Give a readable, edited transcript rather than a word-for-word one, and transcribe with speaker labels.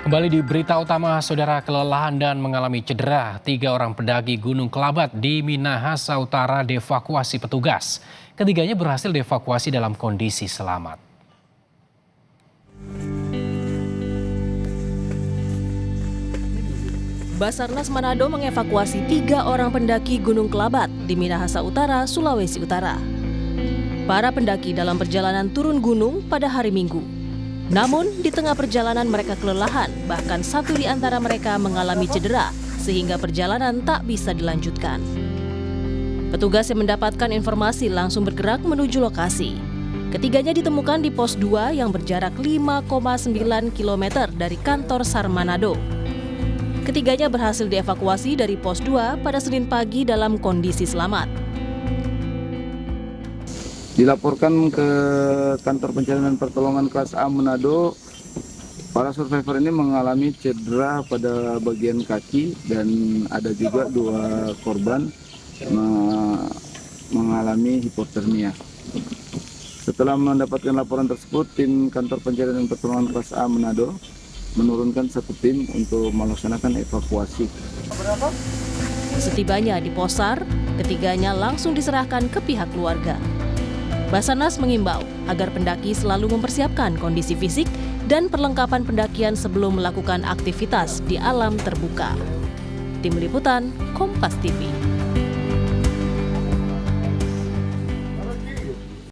Speaker 1: Kembali di berita utama, saudara, kelelahan dan mengalami cedera. 3 orang pendaki Gunung Kelabat di Minahasa Utara dievakuasi petugas. Ketiganya berhasil dievakuasi dalam kondisi selamat.
Speaker 2: Basarnas Manado mengevakuasi 3 orang pendaki Gunung Kelabat di Minahasa Utara, Sulawesi Utara. Para pendaki dalam perjalanan turun gunung pada hari Minggu. Namun, di tengah perjalanan mereka kelelahan, bahkan satu di antara mereka mengalami cedera, sehingga perjalanan tak bisa dilanjutkan. Petugas yang mendapatkan informasi langsung bergerak menuju lokasi. Ketiganya ditemukan di pos 2 yang berjarak 5,9 km dari kantor SAR Manado. Ketiganya berhasil dievakuasi dari pos 2 pada Senin pagi dalam kondisi selamat.
Speaker 3: Dilaporkan ke kantor pencarian pertolongan kelas A Manado, para survivor ini mengalami cedera pada bagian kaki dan ada juga 2 korban mengalami hipotermia. Setelah mendapatkan laporan tersebut, tim kantor pencarian pertolongan kelas A Manado menurunkan 1 tim untuk melaksanakan evakuasi.
Speaker 2: Setibanya di pos SAR, ketiganya langsung diserahkan ke pihak keluarga. Basarnas mengimbau agar pendaki selalu mempersiapkan kondisi fisik dan perlengkapan pendakian sebelum melakukan aktivitas di alam terbuka. Tim Liputan, Kompas TV.